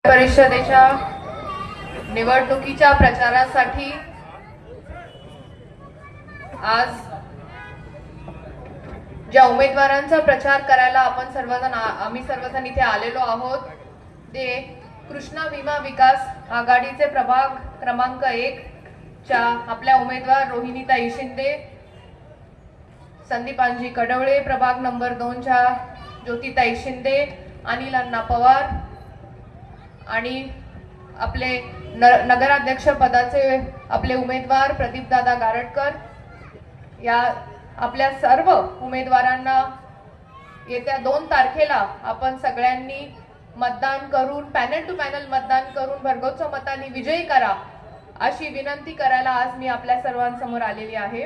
परिषदेच्या निवडणुकीच्या प्रचारासाठी आज ज्या उमेदवारांचा प्रचार करायला आम्ही सर्वजण इथे आलेलो आहोत ते कृष्णा भीमा विकास आघाडीचे प्रभाग क्रमांक 1 च्या आपल्या उमेदवार रोहिणीताई शिंदे, संदीपांजी कडवळे प्रभाग नंबर 2 च्या ज्योतिताई शिंदे, अनिल अण्णा पवार आणि आपले नगराध्यक्ष पदाचे आपले उमेदवार प्रदीप दादा गारटकर या आपल्या सर्व उमेदवारांना येत्या 2 तारखेला आपण सगळ्यांनी मतदान करून पॅनल टू पॅनल मतदान करून भरघोस मतांनी विजयी करा अशी विनंती करायला आज मी आपल्या सर्वांसमोर आलेली आहे।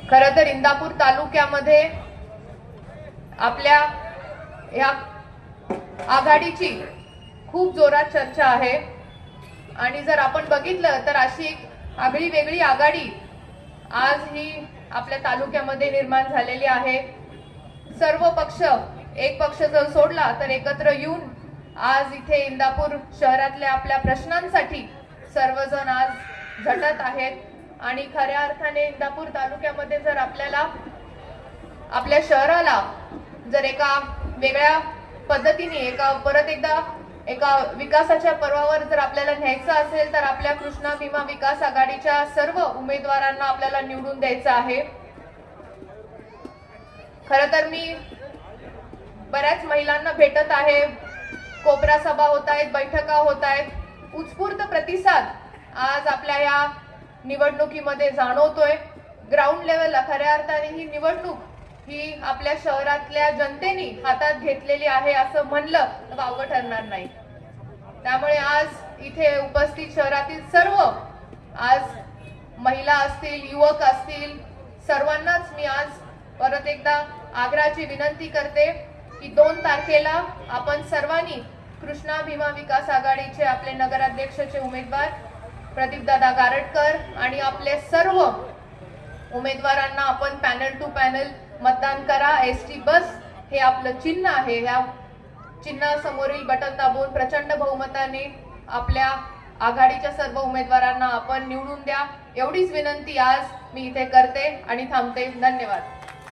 खरं तर इंदापूर तालुक्यामध्ये आपल्या या आघाडीची खूप जोरात चर्चा आहे आणि जर आपण बघितलं तर अशी एक आगळी वेगळी आघाडी आज ही आपल्या तालुक्यामध्ये निर्माण झालेली आहे। सर्व पक्ष एक पक्ष जर सोडला तर एकत्र येऊन आज इथे इंदापूर शहरातल्या आपल्या प्रश्नांसाठी सर्वजण आज झटत आहेत आणि खऱ्या अर्थाने इंदापूर तालुक्यामध्ये जर आपल्याला आपल्या शहराला जर एका वेगळ्या पद्धतीने परत एकदा एका विकासाच्या पर्वावर जर आपल्याला न्यायचं असेल तर आपल्या कृष्णा भीमा विकास आघाडीच्या सर्व उमेदवारांना आपल्याला निवडून द्यायचं आहे। खरं तर मी बऱ्याच महिलांना भेटत आहे, कोपरा सभा होत आहेत, बैठका होत आहेत, उत्स्फूर्त प्रतिसाद आज आपल्या या निवडणुकीमध्ये जाणवतोय। ग्राउंड लेवलला खऱ्या अर्थाने ही निवडणूक ही आपल्या शहरातल्या जनतेने हातात घेतलेली आहे असं म्हणलं तर वावगं ठरणार नाही। त्यामुळे आज इथे उपस्थित शहरातील सर्व आज महिला असतील, युवक असतील, सर्वांनाच मी आज परत एकदा आग्रहाची विनंती करते की 2 तारखेला आपण सर्वांनी कृष्णा भीमा विकास आघाडीचे आपले नगराध्यक्षाचे उमेदवार प्रदीप दादा गारटकर आणि आपले सर्व उमेदवारांना आपण पॅनल टू पॅनल मतदान करा। एसटी बस हे आपलं चिन्ह आहे, ह्या चिन्हासमोरील बटन दाबून प्रचंड बहुमताने आपल्या आघाडीच्या सर्व उमेदवारांना आपण निवडून द्या एवढीच विनंती आज मी इथे करते आणि थांबते। धन्यवाद।